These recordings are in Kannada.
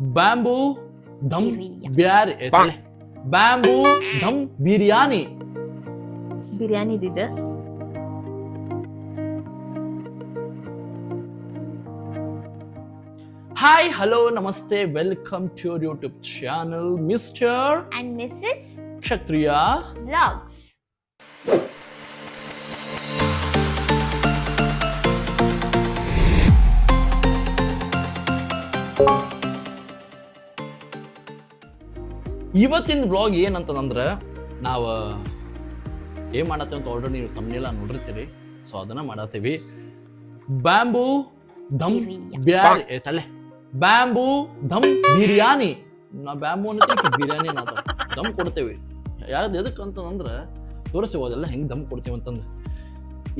Bamboo dum Beary bamboo dum biryani. ಬಿರಿಯಾನಿ ಇದ್ದಿದ್ದು. ಹಾಯ್ ಹಲೋ ನಮಸ್ತೆ welcome to your YouTube channel mister and missus Kshatriya vlogs. ಇವತ್ತಿನ ವ್ಲಾಗ್ ಏನಂತಂದ್ರೆ ನಾವು ಏನ್ ಮಾಡತ್ತೇವೆ ಅಂತ ಆಲ್ರೆಡಿ ನೀವು ತಮ್ಮನೆಲ್ಲ ನೋಡಿರ್ತೀರಿ. ಸೊ ಅದನ್ನ ಮಾಡತ್ತೀವಿ. Bamboo dum Beary bamboo dum biryani. ನಾ ಬ್ಯಾಂಬೂ ಅನ್ನೋದಕ್ಕೆ ಬಿರಿಯಾನಿ ಅನ್ನೋದು ದಮ್ ಕೊಡ್ತೇವೆ. ಯಾವ್ದು ಎದಕ್ಕೆ ಅಂತಂದ್ರೆ ತೋರಿಸ್ತೇವೆ ಅದೆಲ್ಲ ಹೆಂಗೆ ದಮ್ ಕೊಡ್ತೇವೆ ಅಂತಂದು.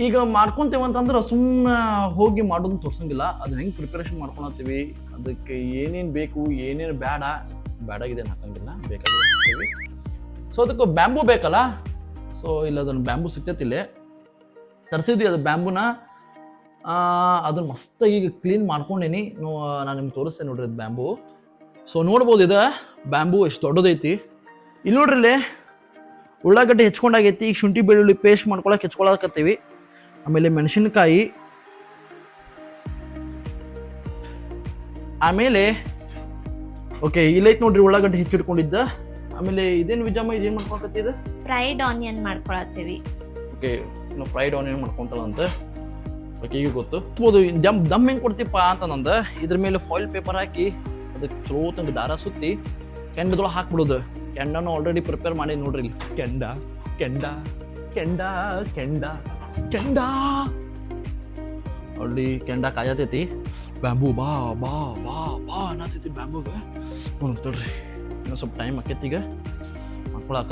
ಈಗ ಮಾಡ್ಕೊತೇವೆ ಅಂತಂದ್ರೆ ಸುಮ್ಮನೆ ಹೋಗಿ ಮಾಡೋದು ತೋರ್ಸಂಗಿಲ್ಲ. ಅದನ್ನ ಹೆಂಗೆ ಪ್ರಿಪರೇಷನ್ ಮಾಡ್ಕೊಳತ್ತೀವಿ, ಅದಕ್ಕೆ ಏನೇನು ಬೇಕು ಏನೇನು ಬೇಡಾಗಿದೆ ಹಾಕಂಗಿಲ್ಲ, ಬೇಕಾಗಿದೆ ಹಾಕ್ತೀವಿ. ಸೊ ಅದಕ್ಕೆ ಬ್ಯಾಂಬೂ ಬೇಕಲ್ಲ. ಸೊ ಇಲ್ಲ ಅದನ್ನು ಬ್ಯಾಂಬೂ ಸಿಗ್ತೈತಿ, ಇಲ್ಲೇ ತರಿಸಿದ್ವಿ ಅದು ಬ್ಯಾಂಬೂನ. ಅದನ್ನ ಮಸ್ತಾಗಿ ಈಗ ಕ್ಲೀನ್ ಮಾಡ್ಕೊಂಡೇನಿ. ನಾನು ನಿಮ್ಗೆ ತೋರಿಸ್ತೇನೆ ನೋಡ್ರಿ ಅದು ಬ್ಯಾಂಬೂ. ಸೊ ನೋಡ್ಬೋದು ಇದು ಬ್ಯಾಂಬೂ ಎಷ್ಟು ದೊಡ್ಡದೈತಿ. ಇಲ್ಲಿ ನೋಡ್ರಿ ಇಲ್ಲಿ ಉಳ್ಳಾಗಡ್ಡೆ ಹೆಚ್ಕೊಂಡಾಗೈತಿ. ಈಗ ಶುಂಠಿ ಬೆಳ್ಳುಳ್ಳಿ ಪೇಸ್ಟ್ ಮಾಡ್ಕೊಳಕ್ಕೆ ಹೆಚ್ಕೊಳಕತ್ತೀವಿ. ಆಮೇಲೆ ಮೆಣಸಿನ್ಕಾಯಿ, ಆಮೇಲೆ ಓಕೆ ಇಲ್ಲೈತಿ ನೋಡ್ರಿ ಉಳ್ಳಾಗಡ್ಡೆ ಹೆಚ್ಚಿಟ್ಕೊಂಡಿದ್ದ. ಆಮೇಲೆ ಇದೇನು ವಿಜಯಮ್ಮ ಇದೇನು ಮಾಡ್ಕೊಳಕತ್ತಿದ? ಫ್ರೈಡ್ ಆನಿಯನ್ ಮಾಡ್ಕೊಳತ್ತೀವಿ. ಓಕೆ ನಾವು ಫ್ರೈಡ್ ಆನಿಯನ್ ಮಾಡ್ಕೊಂತಲ್ಲ ಅಂತ ಓಕೆ ಈಗ ಗೊತ್ತು. ದಮ್ ಹೆಂಗೆ ಕೊಡ್ತೀಪ್ಪ ಅಂತಂದ ಇದ್ರ ಮೇಲೆ ಫಾಯಿಲ್ ಪೇಪರ್ ಹಾಕಿ ಅದಕ್ಕೆ ಚಲೋ ತಂಗ ದಾರ ಸುತ್ತಿ ಕೆಂಡದೊಳಗೆ ಹಾಕ್ಬಿಡೋದು. ಕೆಂಡನು ಆಲ್ರೆಡಿ ಪ್ರಿಪೇರ್ ಮಾಡಿ ನೋಡ್ರಿ ಇಲ್ಲಿ. ಕೆಂಡ ಕೆಂಡ ಕೆಂಡ ಕೆಂಡ ಕೆಂಡ ಆಲ್ರೆಡಿ ಕೆಂಡ ಕಾಯತೈತಿ. ಬ್ಯಾಂಬೂ ಬಾ ಬಾ ಬಾ ಬಾ ಅನ್ನತೈತಿ ಬ್ಯಾಂಬೂಗ. ನೋಡ್ರಿ ಇನ್ನೂ ಸ್ವಲ್ಪ ಟೈಮ್ ಆಕೈತಿ ಈಗ ಮಾಡ್ಕೊಳಕ.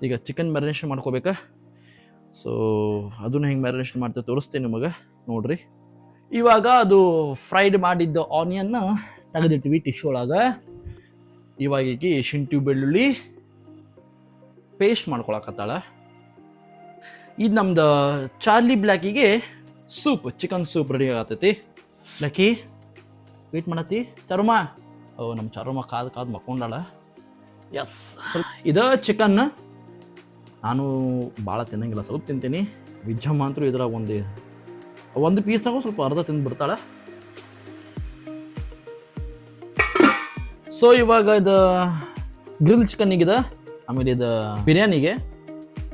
ಈಗ ಚಿಕನ್ ಮ್ಯಾರಿನೇಷನ್ ಮಾಡ್ಕೋಬೇಕಾ. ಸೊ ಅದನ್ನ ಹೆಂಗೆ ಮ್ಯಾರಿನೇಷನ್ ಮಾಡ್ತೇವೆ ತೋರಿಸ್ತೇನೆ ನಿಮಗೆ ನೋಡ್ರಿ. ಇವಾಗ ಅದು ಫ್ರೈಡ್ ಮಾಡಿದ್ದ ಆನಿಯನ್ನ ತೆಗೆದಿಟ್ವಿ ಟಿಶ್ಯೂ ಒಳಗೆ. ಇವಾಗ ಈಗ ಶುಂಠಿ ಬೆಳ್ಳುಳ್ಳಿ ಪೇಸ್ಟ್ ಮಾಡ್ಕೊಳಕತ್ತಾಳ. ಇದು ನಮ್ದು ಚಾರ್ಲಿ ಬ್ಲ್ಯಾಕಿಗೆ ಸೂಪ್, ಚಿಕನ್ ಸೂಪ್ ರೆಡಿ ಆಗತೈತಿ. ಬ್ಲ್ಯಾಕಿ ವೇಟ್ ಮಾಡತ್ತಿ ಚರುಮ. ನಮ್ಮ ಚರುಮ ಕಾದು ಮಕ್ಕೊಂಡಾಳ. ಎಸ್ ಇದು ಚಿಕನ್. ನಾನು ಭಾಳ ತಿನ್ನಂಗಿಲ್ಲ, ಸ್ವಲ್ಪ ತಿಂತೀನಿ. ವಿಜ್ಜಮ್ಮ ಅಂತೂ ಇದ್ರಾಗ ಒಂದು ಪೀಸ್ನಾಗೂ ಸ್ವಲ್ಪ ಅರ್ಧ ತಿಂದ್ಬಿಡ್ತಾಳೆ. ಸೊ ಇವಾಗ ಇದು ಗ್ರಿಲ್ ಚಿಕನ್ನಿಗಿದೆ, ಆಮೇಲೆ ಇದು ಬಿರಿಯಾನಿಗೆ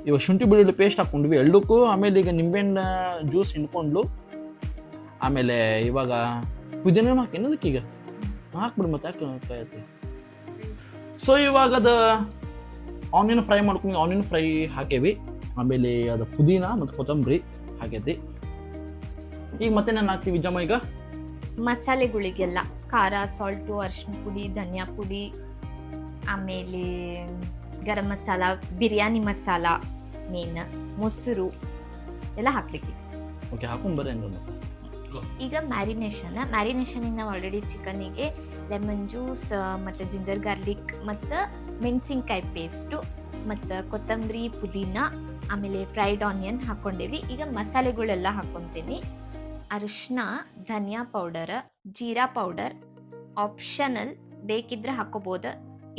ಇವಾಗ ಶುಂಠಿ ಬೆಳ್ಳುಳ್ಳಿ ಪೇಸ್ಟ್ ಹಾಕ್ಕೊಂಡ್ವಿ ಎರಡಕ್ಕೂ. ಆಮೇಲೆ ಈಗ ನಿಂಬೆಹಣ್ಣು ಜ್ಯೂಸ್ ಹಿಂಡ್ಕೊಂಡ್ಲು. ಆಮೇಲೆ ಇವಾಗ ಪುದೀನ ಹಾಕಿ ಅದಕ್ಕೆ ಈಗ ಹಾಕ್ಬಿಡು ಮತ್ತೆ ಯಾಕೆ ಕಾಯತ್ತಿ. ಸೊ ಇವಾಗ ಅದು ಆನಿಯನ್ ಫ್ರೈ ಮಾಡ್ಕೊಂಡು ಆನಿಯನ್ ಫ್ರೈ ಹಾಕೇವಿ. ಆಮೇಲೆ ಅದು ಪುದೀನ ಮತ್ತು ಕೊತ್ತಂಬರಿ ಹಾಕೈತಿ. ಈಗ ಮತ್ತೆ ನಾನು ಹಾಕ್ತೀವಿ ವಿಜಯಮ್ಮ ಈಗ ಮಸಾಲೆಗಳಿಗೆಲ್ಲ ಖಾರ, ಸಾಲ್ಟು, ಅರಿಶಿನ ಪುಡಿ, ಧನಿಯಾ ಪುಡಿ, ಆಮೇಲೆ ಗರಂ ಮಸಾಲ, ಬಿರಿಯಾನಿ ಮಸಾಲ, ಮೇನ್ ಮೊಸರು ಎಲ್ಲ ಹಾಕ್ಲಿಕ್ಕೆ. ಓಕೆ ಹಾಕೊಂಡ್ಬರ್ರಿ ಹಂಗಂದ್ರೆ. ಈಗ ಮ್ಯಾರಿನೇಷನಿಗೆ ನಾವು ಆಲ್ರೆಡಿ ಚಿಕನ್ನಿಗೆ ಲೆಮನ್ ಜ್ಯೂಸ್ ಮತ್ತು ಜಿಂಜರ್ ಗಾರ್ಲಿಕ್ ಮತ್ತು ಮೆಣಸಿನ್ಕಾಯಿ ಪೇಸ್ಟು ಮತ್ತು ಕೊತ್ತಂಬರಿ, ಪುದೀನ, ಆಮೇಲೆ ಫ್ರೈಡ್ ಆನಿಯನ್ ಹಾಕ್ಕೊಂಡೇವಿ. ಈಗ ಮಸಾಲೆಗಳೆಲ್ಲ ಹಾಕ್ಕೊತೀನಿ. ಅರಿಶಿನ, ಧನಿಯಾ ಪೌಡರ್, ಜೀರಾ ಪೌಡರ್ ಆಪ್ಷನಲ್, ಬೇಕಿದ್ರೆ ಹಾಕೋಬೋದು,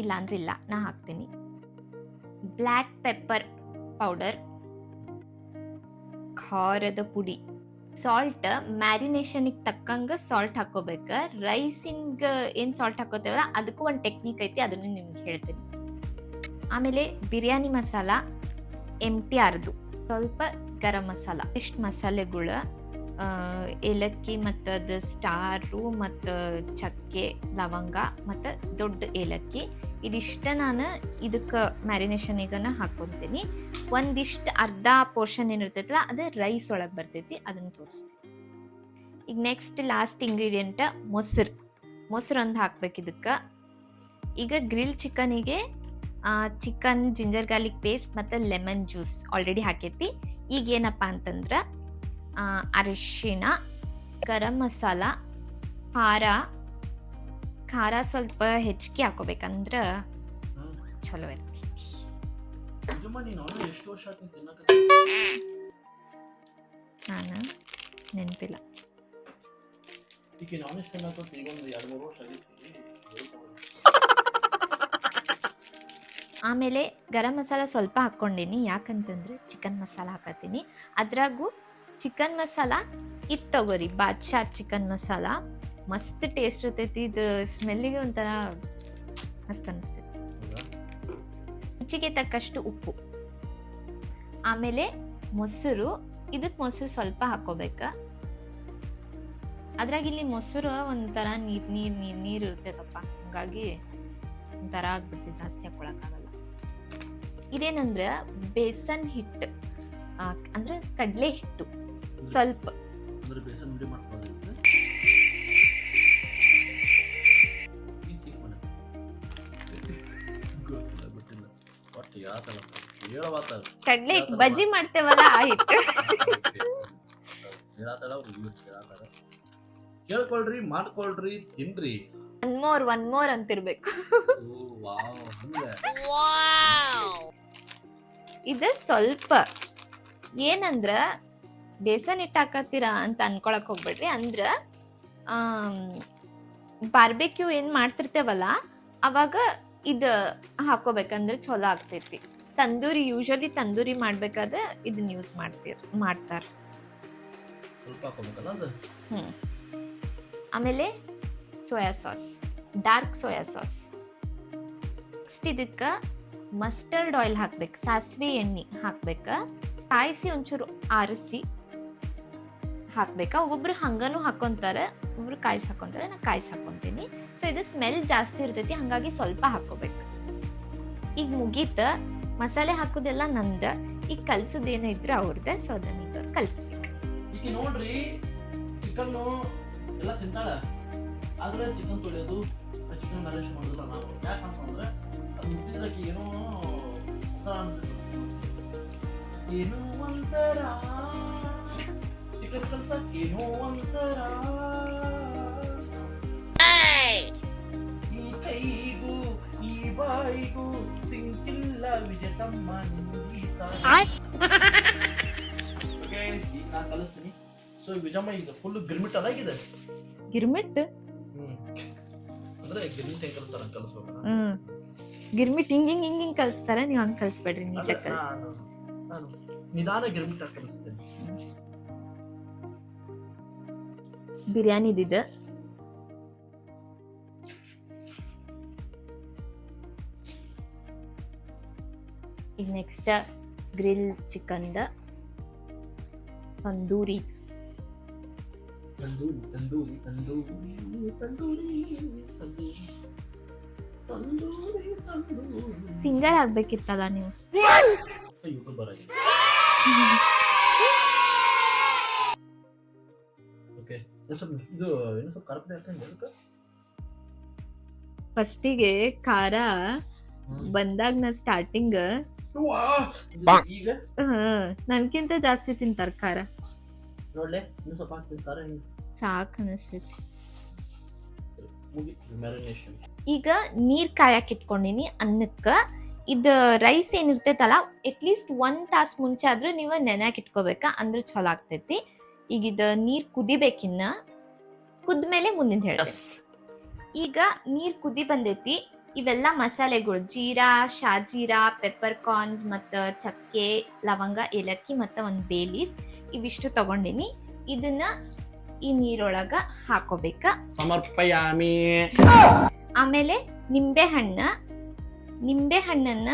ಇಲ್ಲಾಂದ್ರೆ ಇಲ್ಲ, ನಾ ಹಾಕ್ತೀನಿ. ಬ್ಲ್ಯಾಕ್ ಪೆಪ್ಪರ್ ಪೌಡರ್, ಖಾರದ ಪುಡಿ, ಸಾಲ್ಟ್ ಮ್ಯಾರಿನೇಷನಿಗೆ ತಕ್ಕಂಗೆ ಸಾಲ್ಟ್ ಹಾಕೋಬೇಕು. ರೈಸಿಂಗ್ ಏನು ಸಾಲ್ಟ್ ಹಾಕೋತೇವಲ್ಲ ಅದಕ್ಕೂ ಒಂದು ಟೆಕ್ನಿಕ್ ಐತಿ, ಅದನ್ನು ನಿಮ್ಗೆ ಹೇಳ್ತೀನಿ. ಆಮೇಲೆ ಬಿರಿಯಾನಿ ಮಸಾಲ ಎಂಟಿ ಅರ್ದು, ಸ್ವಲ್ಪ ಗರಂ ಮಸಾಲ, ಇಷ್ಟು ಮಸಾಲೆಗಳು, ಏಲಕ್ಕಿ ಮತ್ತು ಅದು ಸ್ಟಾರು ಮತ್ತು ಚಕ್ಕೆ, ಲವಂಗ ಮತ್ತು ದೊಡ್ಡ ಏಲಕ್ಕಿ, ಇದಿಷ್ಟ ನಾನು ಇದಕ್ಕೆ ಮ್ಯಾರಿನೇಷನಿಗನ ಹಾಕ್ಕೊತೀನಿ. ಒಂದಿಷ್ಟು ಅರ್ಧ ಪೋರ್ಷನ್ ಏನಿರ್ತೈತಲ್ಲ ಅದು ರೈಸ್ ಒಳಗೆ ಬರ್ತೈತಿ, ಅದನ್ನು ತೋರಿಸ್ತೀನಿ. ಈಗ ನೆಕ್ಸ್ಟ್ ಲಾಸ್ಟ್ ಇಂಗ್ರೀಡಿಯೆಂಟ್ ಮೊಸರು ಒಂದು ಹಾಕ್ಬೇಕು ಇದಕ್ಕೆ. ಈಗ ಗ್ರಿಲ್ ಚಿಕನಿಗೆ ಚಿಕನ್, ಜಿಂಜರ್ ಗಾರ್ಲಿಕ್ ಪೇಸ್ಟ್ ಮತ್ತು ಲೆಮನ್ ಜ್ಯೂಸ್ ಆಲ್ರೆಡಿ ಹಾಕೈತಿ. ಈಗ ಏನಪ್ಪ ಅಂತಂದ್ರೆ ಅರಿಶಿಣ, ಗರಂ ಮಸಾಲ, ಖಾರ ಸ್ವಲ್ಪ ಹೆಚ್ಚಿಗೆ ಹಾಕೋಬೇಕಂದ್ರೆ ಚಲೋ ಇರ್ತೈತಿ. ನಾನು ನೆನಪಿಲ್ಲ. ಈಗ ನಾನ್ ವೆಜ್ ತಿನ್ನಕತ್ತ ಈಗ ಒಂದು 2-3 ವರ್ಷ ಆಗೈತಿ. ಆಮೇಲೆ ಗರಂ ಮಸಾಲ ಸ್ವಲ್ಪ ಹಾಕ್ಕೊಂಡೀನಿ, ಯಾಕಂತಂದ್ರೆ ಚಿಕನ್ ಮಸಾಲ ಹಾಕತ್ತೀನಿ. ಅದ್ರಾಗೂ ಚಿಕನ್ ಮಸಾಲ ಇದು ತಗೋರಿ, ಬಾದ್ಶಾ ಚಿಕನ್ ಮಸಾಲ. ಮಸ್ತ್ ಟೇಸ್ಟ್ ಇರ್ತೈತಿ. ಇದು ಸ್ಮೆಲ್ಲಿಗೆ ಒಂಥರ ಮಸ್ತ್ ಅನಿಸ್ತೈತಿ. ರುಚಿಗೆ ತಕ್ಕಷ್ಟು ಉಪ್ಪು, ಆಮೇಲೆ ಮೊಸರು. ಇದಕ್ಕೆ ಮೊಸರು ಸ್ವಲ್ಪ ಹಾಕೋಬೇಕ. ಅದ್ರಾಗ ಇಲ್ಲಿ ಮೊಸರು ಒಂಥರ ನೀರ್ ಇರ್ತೈತಪ್ಪ, ಹಂಗಾಗಿ ಒಂಥರ ಆಗ್ಬಿಡ್ತೈತಿ, ಜಾಸ್ತಿ ಹಾಕೊಳಕ್ಕಾಗಲ್ಲ. ಇದೇನಂದ್ರ ಬೇಸನ್ ಹಿಟ್ಟು, ಅಂದ್ರೆ ಕಡಲೆ ಹಿಟ್ಟು ಸ್ವಲ್ಪ. ಕಡಲೆ ಹಿಟ್ಟು ಬಜ್ಜಿ ಮಾಡ್ತೇವಲ್ಲ ಆ ಹಿಟ್ಟು. ಕೇಳ್ಕೊಳ್ರಿ, ಮಾಡ್ಕೊಳ್ರಿ, ತಿನ್ರಿ. ಒನ್ ಮೋರ್ ಅಂತಿರ್ಬೇಕು. ಇದು ಸ್ವಲ್ಪ ಏನಂದ್ರ ಬೇಸನ್ ಹಿಟ್ಟು ಹಾಕತ್ತೀರಾ ಅಂತ ಅನ್ಕೊಳಕ್ ಹೋಗ್ಬೇಡ್ರಿ. ಅಂದ್ರ ಬಾರ್ಬೆಕ್ಯೂ ಏನ್ ಮಾಡ್ತಿರ್ತೇವಲ್ಲ ಅವಾಗ ಇದು ಹಾಕೋಬೇಕಂದ್ರೆ ಚಲೋ ಆಗ್ತೈತಿ. ಯೂಶಲಿ ತಂದೂರಿ ಮಾಡ್ಬೇಕಾದ್ರೆ ಇದನ್ನ ಯೂಸ್ ಮಾಡ್ತಾರ. ಆಮೇಲೆ soya sauce, dark soya sauce. Next ಇದಕ್ಕೆ ಮಸ್ಟರ್ಡ್ ಆಯಿಲ್ ಹಾಕ್ಬೇಕು, ಸಾಸಿವೆ ಎಣ್ಣೆ ಹಾಕ್ಬೇಕ. ಕಾಯಿಸಿ ಒಂಚೂರು ಆರಿಸಿ ಹಾಕ್ಬೇಕಾ. ಒಬ್ಬೊಬ್ರು ಹಂಗನೂ ಹಾಕೊಂತಾರೆ, ಒಬ್ರು ಕಾಯಿಸಿ ಹಾಕೊಂತಾರೆ. ನಾ ಕಾಯಿಸಿ ಹಾಕೊಂತೀನಿ. ಸೊ ಇದು ಸ್ಮೆಲ್ ಜಾಸ್ತಿ ಇರ್ತೈತಿ, ಹಂಗಾಗಿ ಸ್ವಲ್ಪ ಹಾಕೋಬೇಕು. ಈಗ ಮುಗೀತ, ಮಸಾಲೆ ಹಾಕೋದೆಲ್ಲ ನಂದ. ಈಗ ಕಲ್ಸೋದೇನೋ ಇದ್ರೆ ಅವ್ರದ್ದೆ. ಸೊ ಅದನ್ನ ಈಗ ಕಲ್ಸ್ಬೇಕು. ಈಗ ನೋಡ್ರಿ, ಚಿಕನ್ ಎಲ್ಲ ತಿಂತಾಳ, ಆದ್ರೆ ಚಿಕನ್ ತೊಳೆಯೋದು, ಚಿಕನ್ ಮ್ಯಾರಿನೇಟ್ ಮಾಡೋದಿಲ್ಲ ನಾವು. ಯಾಕಂತಂದ್ರೆ ಅದು ಮುಟ್ಟಿದ್ರಕ್ಕೆ ಏನೋ ಒಂಥರ ಚಿಕನ್ ಕಲ್ಸಕ್ ಏನೋ ಒಂಥರ. ಈ ಕೈಗೂ ಈ ಬಾಯಿಗೂ ಸಿಂಕಿಲ್ಲ ವಿಜಯತಮ್ಮ ನಿಂದೀತ. ಓಕೆ, ಈಗ ನಾ ಕಲಿಸ್ತೀನಿ. ಸೊ ವಿಜಯಮ್ಮ ಈಗ ಫುಲ್ ಗಿರ್ಮಿಟ್ ಅದಾಗಿದೆ. ಗಿರ್ಮಿಟ್ ಅಂದ್ರೆ ಗಿರ್ಮಿಟ್ ಹೆಂಗ್ ಕಲಿಸ್ತಾರ ಕಲಿಸ್ಬೇಕು. ಗಿರ್ಮಿಟ್ ಹಿಂಗ್ ಕಲಿಸ್ತಾರೆ, ನೀವು ಹಂಗ್ ಕಲಿಸ್ಬೇಡ್ರಿ. ನೀಟಾಗಿ ನಾನು ನಿಧಾನ ಗಿರ್ಮಿಟ್ ಕಲಿಸ್ತೇನೆ. ಬಿರಿಯಾನಿದಿದ ಈಗ ನೆಕ್ಸ್ಟ್ ಗ್ರಿಲ್ ಚಿಕನ್ದ ತಂದೂರಿ. ಸಿಂಗರ್ ಆಗ್ಬೇಕಿತ್ತಲ್ಲ ನೀವು. ಯೂಟ್ಯೂಬರ್ ಆಗಿ. ಓಕೆ, ಇದು ಏನು ಸ್ವಲ್ಪ ಖಾರ ಪುಡಿ ಹಾಕ್ತೀನಿ. ಫಸ್ಟಿಗೆ ಖಾರ ಬಂದಾಗ ನಾ ಸ್ಟಾರ್ಟಿಂಗ್ ಈಗ ನನ್ಕಿಂತ ಜಾಸ್ತಿ ತಿಂತಾರ ಖಾರ. ನೋಡ್ಲೆ, ಇನ್ನು ಸ್ವಲ್ಪ ಹಾಕ್ತೀನಿ ಖಾರ. ಸಾಕ್ ಅನಿಸ್ತೈತಿ. ಮ್ಯಾರಿನೇಷನ್. ಈಗ ನೀರ್ ಕಾಯಕ್ ಇಟ್ಕೊಂಡಿನಿ ಅನ್ನಕ್ಕ. ಇದು ರೈಸ್ ಏನಿರ್ತೈತಲ್ಲ, ಅಟ್ಲೀಸ್ಟ್ 1 ತಾಸು ಮುಂಚೆ ಆದ್ರೂ ನೀವು ನೆನ್ಯಾಕ್ ಇಟ್ಕೋಬೇಕಾ, ಅಂದ್ರೆ ಚಲೋ ಆಗ್ತೈತಿ. ಈಗ ಇದು ನೀರ್ ಕುದಿಬೇಕಿನ್ನ, ಕುದ್ಮೇಲೆ ಮುಂದಿನ ಹೇಳ್ತೀನಿ. ಈಗ ನೀರ್ ಕುದಿ ಬಂದೈತಿ. ಇವೆಲ್ಲ ಮಸಾಲೆಗಳು, ಜೀರಾ, ಶಾಜೀರಾ, ಪೆಪ್ಪರ್ ಕಾರ್ನ್ಸ್, ಮತ್ತು ಚಕ್ಕೆ, ಲವಂಗ, ಏಲಕ್ಕಿ ಮತ್ತು ಒಂದು ಬೇ ಲೀಫ್, ಇವಿಷ್ಟು ತಗೊಂಡಿನಿ. ಇದನ್ನ ಈ ನೀರೊಳಗ ಹಾಕೋಬೇಕ. ಸಮರ್ಪಯಾಮಿ. ಆಮೇಲೆ ನಿಂಬೆಹಣ್ಣನ್ನ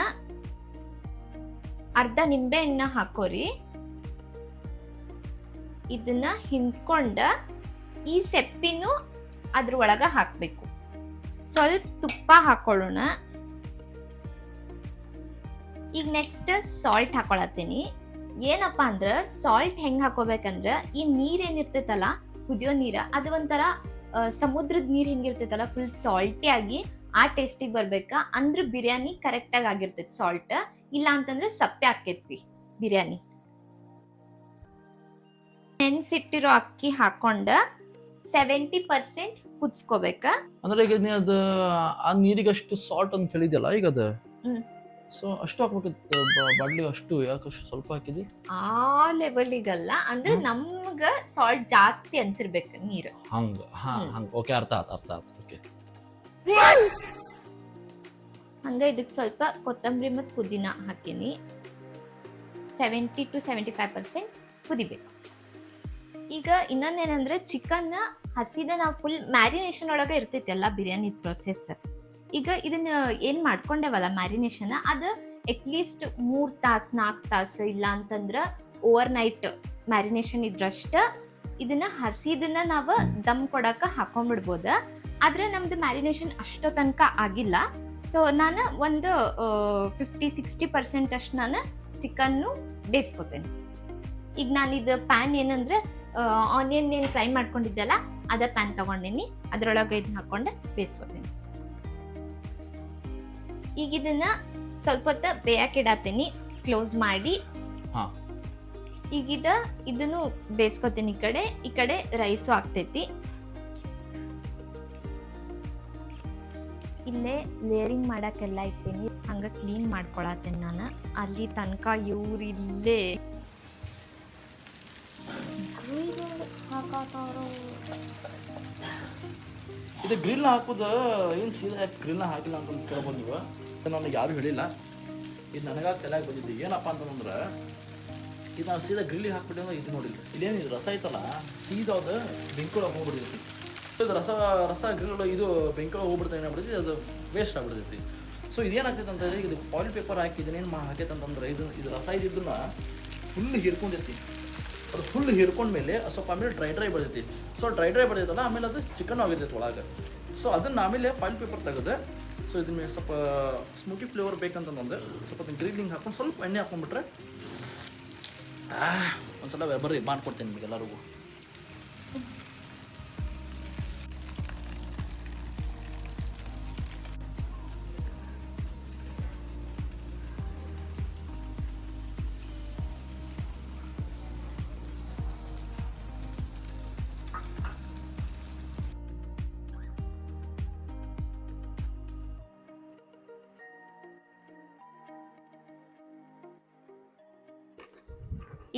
ಅರ್ಧ ನಿಂಬೆಹಣ್ಣ ಹಾಕೋರಿ. ಇದನ್ನ ಹಿಂಡ್ಕೊಂಡ ಈ ಸೆಪ್ಪಿನೂ ಅದ್ರ ಒಳಗ ಹಾಕ್ಬೇಕು. ಸ್ವಲ್ಪ ತುಪ್ಪ ಹಾಕೊಳ್ಳೋಣ. ಈಗ ನೆಕ್ಸ್ಟ್ ಸಾಲ್ಟ್ ಹಾಕೊಳತ್ತೀನಿ. ಏನಪ್ಪಾ ಅಂದ್ರ ಸಾಲ್ಟ್ ಹೆಂಗ್ ಹಾಕೋಬೇಕಂದ್ರ, ಈ ನೀರ್ ಏನಿರ್ತೈತಲ್ಲ, ಕುದಿಯೋ ನೀರ, ಅದು ಒಂಥರ ಸಮುದ್ರದ ನೀರ್ ಹೆಂಗಿರ್ತೈತಲ್ಲ, ಫುಲ್ ಸಾಲ್ಟಿ ಆಗಿ ಆ ಟೇಸ್ಟಿಗೆ ಬರ್ಬೇಕಾ. ಅಂದ್ರ ಬಿರಿಯಾನಿ ಕರೆಕ್ಟ್ ಆಗಿ ಆಗಿರ್ತೈತಿ ಸಾಲ್ಟ್. ಇಲ್ಲ ಅಂತಂದ್ರೆ ಸಪ್ಪೆ ಆಕೈತಿ ಬಿರಿಯಾನಿ. ನೆನ್ಸಿಟ್ಟಿರೋ ಅಕ್ಕಿ ಹಾಕೊಂಡ 70% ಕುದಿಸ್ಕೋಬೇಕ. ಅಂದ್ರೆ ಈಗ ನೀ ಅದು ಆ ನೀರಿಗೆ ಅಷ್ಟು ಸಾಲ್ಟ್ ಅಂತ ಹೇಳಿದ್ಯಲ್ಲ, ಈಗ ಅದು ಸೊ ಅಷ್ಟು ಹಾಕ್ಬೇಕಿತ್ತು ಬಾಡ್ಲಿ. ಅಷ್ಟು ಯಾಕಷ್ಟು ಸ್ವಲ್ಪ ಹಾಕಿದಿ? ಆ ಲೆವೆಲಿಗಲ್ಲ, ಅಂದ್ರೆ ನಮ್ಗ ಸಾಲ್ಟ್ ಜಾಸ್ತಿ ಅನ್ಸಿರ್ಬೇಕು ನೀರು. ಹಂಗ. ಹಂಗ. ಓಕೆ, ಅರ್ಥ ಆಯ್ತು. ಓಕೆ, ಹಂಗೆ ಇದಕ್ಕೆ ಸ್ವಲ್ಪ ಕೊತ್ತಂಬರಿ ಮತ್ತು ಪುದೀನ ಹಾಕೀನಿ. 70 to 75% ಕುದಿಬೇಕು. ಈಗ ಇನ್ನೊಂದೇನಂದ್ರೆ ಚಿಕನ್ ಹಸಿದ ನಾವು ಫುಲ್ ಮ್ಯಾರಿನೇಷನ್ ಒಳಗೆ ಇರ್ತೈತಿ ಎಲ್ಲ ಬಿರಿಯಾನಿ ಪ್ರೊಸೆಸ್. ಈಗ ಇದನ್ನ ಏನು ಮಾಡ್ಕೊಂಡೇವಲ್ಲ ಮ್ಯಾರಿನೇಷನ್, ಅದು ಅಟ್ಲೀಸ್ಟ್ 3 ತಾಸು 4 ತಾಸು ಇಲ್ಲ ಅಂತಂದ್ರೆ ಓವರ್ ನೈಟ್ ಮ್ಯಾರಿನೇಷನ್ ಇದ್ರಷ್ಟ ಇದನ್ನ ಹಸಿದನ್ನ ನಾವು ದಮ್ ಕೊಡಕ್ಕೆ ಹಾಕೊಂಡ್ಬಿಡ್ಬೋದು. ಆದ್ರೆ ನಮ್ದು ಮ್ಯಾರಿನೇಷನ್ ಅಷ್ಟೋ ತನಕ ಆಗಿಲ್ಲ. ಸೊ ನಾನು ಒಂದು 50-60% ಅಷ್ಟು ನಾನು ಚಿಕನ್ನು ಬೇಯಿಸ್ಕೊತೇನೆ. ಈಗ ನಾನು ಇದು ಪ್ಯಾನ್ ಏನಂದ್ರೆ ಆನಿಯನ್ ಏನು ಫ್ರೈ ಮಾಡ್ಕೊಂಡಿದ್ದೆಲ್ಲ ಅದ ಪ್ಯಾನ್ ತಗೊಂಡಿನಿ, ಅದ್ರೊಳಗೆ ಇದನ್ನ ಹಾಕೊಂಡು ಬೇಯಿಸ್ಕೊತೀನಿ. ಈಗ ಇದನ್ನ ಸ್ವಲ್ಪ ಹೊತ್ತು ಬೇಯಕ್ಕೆ ಇಡತ್ತೀನಿ ಕ್ಲೋಸ್ ಮಾಡಿ. ಈಗ ಇದನ್ನು ಬೇಯಿಸ್ಕೊತೀನಿ. ಈ ಕಡೆ ರೈಸು ಆಗ್ತೈತಿ. ಇಲ್ಲೇ ಲೇಯರಿಂಗ್ ಮಾಡಕ್ಕೆಲ್ಲ ಇರ್ತೀನಿ, ಹಂಗ ಕ್ಲೀನ್ ಮಾಡ್ಕೊಳತ್ತೇನೆ ನಾನು. ಅಲ್ಲಿ ತನಕ ಇವ್ರು ಇಲ್ಲೇ ಇದು ಗ್ರಿಲ್ ಹಾಕೋದು ಏನು ಸೀದಾ ಗ್ರಿಲ್ನ ಹಾಕಿಲ್ಲ ಅಂತ ಕೇಳ್ಬೋದು ನೀವು. ನನಗೆ ಯಾರು ಹೇಳಿಲ್ಲ, ಇದು ನನಗಾಗ ತಲೆಯಾಗಿ ಬಂದಿದ್ದು. ಏನಪ್ಪ ಅಂತಂದ್ರೆ ಇದು ನಾವು ಸೀದಾ ಗ್ರಿಲ್ಲಿಗೆ ಹಾಕ್ಬಿಟ್ಟು ಇದು ನೋಡಿಲ್ಲ. ಇದೇನು ಇದು ರಸ ಐತಲ್ಲ ಸೀದಾ ಅದು ಬೆಂಕಿಯೊಳಗೆ ಹೋಗ್ಬಿಡ್ತೈತಿ. ಇದು ರಸ ಗ್ರಿಲ್ ಇದು ಬೆಂಕಿಯೊಳಗೆ ಹೋಗ್ಬಿಡ್ತಾ ಏನಾಗ್ಬಿಡ್ತೈತಿ, ಅದು ವೇಸ್ಟ್ ಆಗ್ಬಿಡ್ತೈತಿ. ಸೊ ಇದೇನಾಗ್ತೈತೆ ಅಂತಂದರೆ ಇದು ಫಾಯಿಲ್ ಪೇಪರ್ ಹಾಕಿ ಇದನ್ನೇನು ಹಾಕೈತೆ ಅಂತಂದ್ರೆ ಇದು ರಸ ಇದ್ದಿದ್ದನ್ನ ಫುಲ್ ಹೀರ್ಕೊಂಡಿರ್ತಿ. ಅದು ಫುಲ್ ಹೀರ್ಕೊಂಡ್ಮೇಲೆ ಸ್ವಲ್ಪ ಆಮೇಲೆ ಡ್ರೈ ಬರ್ತೈತಿ. ಸೊ ಡ್ರೈ ಬರ್ತೈತಲ್ಲ ಆಮೇಲೆ ಅದು ಚಿಕನ್ ಆಗಿರ್ತೈತೆ ಒಳಗೆ. ಸೊ ಅದನ್ನು ಆಮೇಲೆ ಫಾಯಿಲ್ ಪೇಪರ್ ತೆಗೆದು ಸೊ ಇದನ್ನ ಸ್ವಲ್ಪ ಸ್ಮೋಕಿ ಫ್ಲೇವರ್ ಬೇಕಂತಂದ್ರೆ ಸ್ವಲ್ಪ ಗ್ರಿಲ್ಲಿಂಗ್ ಹಾಕೊಂಡು ಸ್ವಲ್ಪ ಎಣ್ಣೆ ಹಾಕೊಂಡ್ಬಿಟ್ರೆ ಒಂದ್ಸಲ ಬರ್ರಿ ಮಾಡ್ಕೊಡ್ತೀನಿ ನಿಮಗೆ ಎಲ್ಲರಿಗೂ.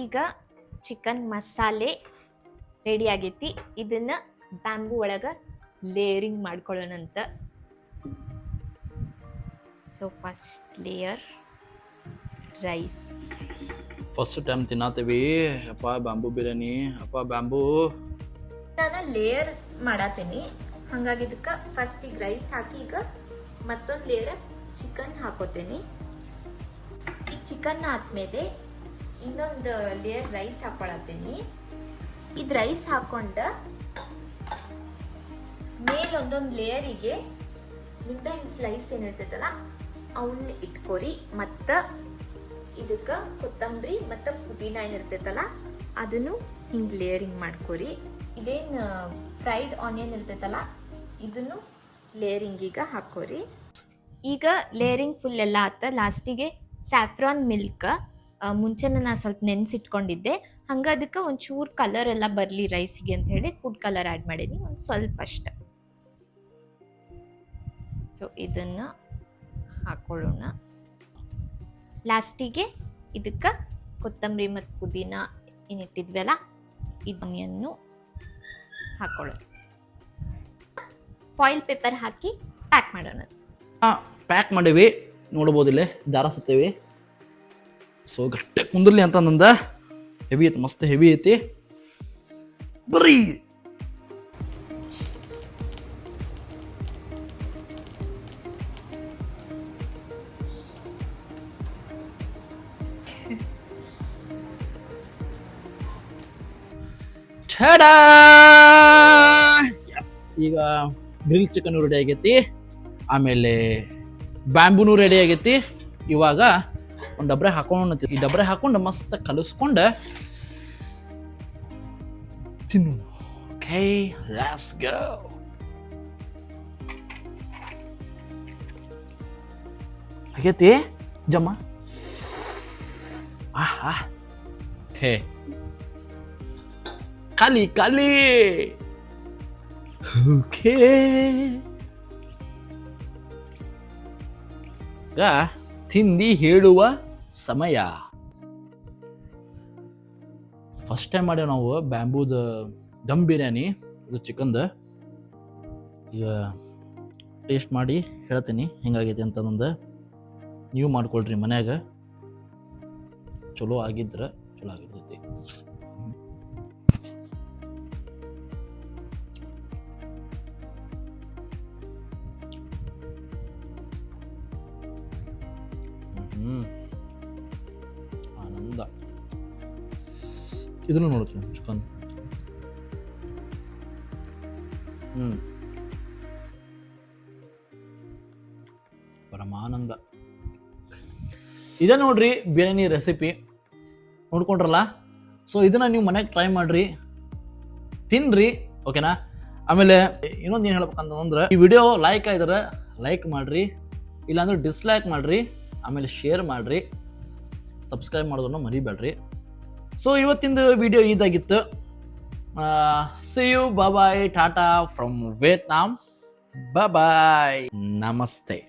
ಈಗ ಚಿಕನ್ ಮಸಾಲೆ ರೆಡಿ ಆಗೈತಿ. ಇದನ್ನ ಬ್ಯಾಂಬೂ ಒಳಗೆ ಲೇಯರಿಂಗ್ ಮಾಡ್ಕೊಳ್ಳೋಣಂತ. So first layer rice. First time ತಿನ್ನತ್ತೀವಿ ಅಪ್ಪ ಬ್ಯಾಂಬೂ ಬಿರಿಯಾನಿ. ಅಪ್ಪ ಬ್ಯಾಂಬೂ ನಾನು ಲೇಯರ್ ಮಾಡತ್ತೀನಿ, ಹಾಗಾಗಿ ಇದಕ್ಕೆ ಫಸ್ಟ್ ಈಗ ರೈಸ್ ಹಾಕಿ ಈಗ ಮತ್ತೊಂದು ಲೇಯರ್ ಚಿಕನ್ ಹಾಕೋತೀನಿ. ಈಗ ಚಿಕನ್ ಆದ್ಮೇಲೆ ಇನ್ನೊಂದು ಲೇಯರ್ ರೈಸ್ ಹಾಕೊಳತ್ತೀನಿ. ಇದು ರೈಸ್ ಹಾಕೊಂಡ ಮೇಲೆ ಒಂದೊಂದು ಲೇಯರಿಗೆ ನಿಂಬೆಹಣ್ಣು ಸ್ಲೈಸ್ ಏನಿರ್ತೈತಲ್ಲ ಅವನ್ನ ಇಟ್ಕೊರಿ. ಮತ್ತು ಇದಕ್ಕೆ ಕೊತ್ತಂಬರಿ ಮತ್ತು ಪುದೀನ ಏನಿರ್ತೈತಲ್ಲ ಅದನ್ನು ಹಿಂಗೆ ಲೇಯರಿಂಗ್ ಮಾಡ್ಕೊರಿ. ಇದೇನು ಫ್ರೈಡ್ ಆನಿಯನ್ ಇರ್ತೈತಲ್ಲ ಇದನ್ನು ಲೇಯರಿಂಗ್ ಈಗ ಹಾಕೋರಿ. ಈಗ ಲೇಯರಿಂಗ್ ಫುಲ್ ಎಲ್ಲ ಆತ. ಲಾಸ್ಟಿಗೆ ಸ್ಯಾಫ್ರಾನ್ ಮಿಲ್ಕ್ ಮುಂಚೆನೇ ನಾನು ಸ್ವಲ್ಪ ನೆನೆಸಿಟ್ಕೊಂಡಿದ್ದೆ, ಹಂಗೆ ಅದಕ್ಕೆ ಒಂಚೂರು ಕಲರ್ ಎಲ್ಲ ಬರಲಿ ರೈಸಿಗೆ ಅಂತ ಹೇಳಿ ಫುಡ್ ಕಲರ್ ಆ್ಯಡ್ ಮಾಡೀನಿ, ಒಂದು ಸ್ವಲ್ಪ ಅಷ್ಟೆ. ಸೊ ಇದನ್ನು ಹಾಕೊಳ್ಳೋಣ. ಲಾಸ್ಟಿಗೆ ಇದಕ್ಕೆ ಕೊತ್ತಂಬರಿ ಮತ್ತು ಪುದೀನ ಏನಿಟ್ಟಿದ್ವಲ್ಲ ಇದನ್ನು ಹಾಕೊಳ್ಳೋಣ. ಫಾಯಿಲ್ ಪೇಪರ್ ಹಾಕಿ ಪ್ಯಾಕ್ ಮಾಡೋಣ. ಪ್ಯಾಕ್ ಮಾಡೀವಿ, ನೋಡ್ಬೋದಿಲ್ಲ ದಾರ ಸತ್ತೇವಿ. ಸೊ ಗಟ್ಟೆ ಕುಂದಿರ್ಲಿ ಅಂತ ನಂದ ಹೆವಿ ಐತಿ, ಮಸ್ತ್ ಹೆವಿ ಐತಿ. ಬರ್ರಿ ಎಸ್, ಈಗ ಗ್ರಿಲ್ ಚಿಕನ್ ರೆಡಿ ಆಗೈತಿ, ಆಮೇಲೆ ಬ್ಯಾಂಬೂನು ರೆಡಿ ಆಗೈತಿ. ಇವಾಗ ಒಂದು ಡಬ್ರೆ ಹಾಕೊಂಡು ಈ ಡಬ್ರೆ ಹಾಕೊಂಡು ಮಸ್ತ್ ಕಲಿಸ್ಕೊಂಡು ತಿನ್ನು. Okay, let's go. ಆಗೈತಿ ಜಮ್ಮ. ಆಹಾ, ಓಕೆ, ಖಾಲಿ ಖಾಲಿ. ಓಕೆ, ಈಗ ತಿಂದಿ ಹೇಳುವ ಸಮಯ. ಫಸ್ಟ್ ಟೈಮ್ ಮಾಡ್ಯಾವ ನಾವು ಬ್ಯಾಂಬೂದ ದಮ್ ಬಿರಿಯಾನಿ, ಇದು ಚಿಕನ್ದ. ಈಗ ಟೇಸ್ಟ್ ಮಾಡಿ ಹೇಳ್ತೀನಿ ಹೆಂಗಾಗೈತಿ ಅಂತಂದು. ನೀವು ಮಾಡ್ಕೊಳ್ರಿ ಮನ್ಯಾಗ, ಚಲೋ ಆಗಿದ್ರೆ ಚಲೋ ಆಗಿರ್ತೈತಿ. ಆನಂದ. ಇದನ್ನು ನೋಡ್ತೀನಿ ಚಿಕನ್. ಪರಮಾನಂದ. ಇದೇ ನೋಡ್ರಿ ಬಿರಿಯಾನಿ ರೆಸಿಪಿ ನೋಡ್ಕೊಂಡ್ರಲ್ಲ. ಸೊ ಇದನ್ನ ನೀವು ಮನೆಗೆ ಟ್ರೈ ಮಾಡ್ರಿ, ತಿನ್ರಿ, ಓಕೆನಾ. ಆಮೇಲೆ ಇನ್ನೊಂದು ಏನು ಹೇಳ್ಬೇಕಂತಂದ್ರೆ, ಈ ವಿಡಿಯೋ ಲೈಕ್ ಆಗಿದ್ರೆ ಲೈಕ್ ಮಾಡ್ರಿ, ಇಲ್ಲಾಂದ್ರೆ ಡಿಸ್ಲೈಕ್ ಮಾಡ್ರಿ, ಆಮೇಲೆ ಶೇರ್ ಮಾಡ್ರಿ, ಸಬ್ಸ್ಕ್ರೈಬ್ ಮಾಡೋದನ್ನು ಮರಿಬೇಡ್ರಿ. ಸೊ ಇವತ್ತಿಂದು ವಿಡಿಯೋ ಇದಾಗಿತ್ತು. See you, bye, tata from Vietnam. Bye, ನಮಸ್ತೆ.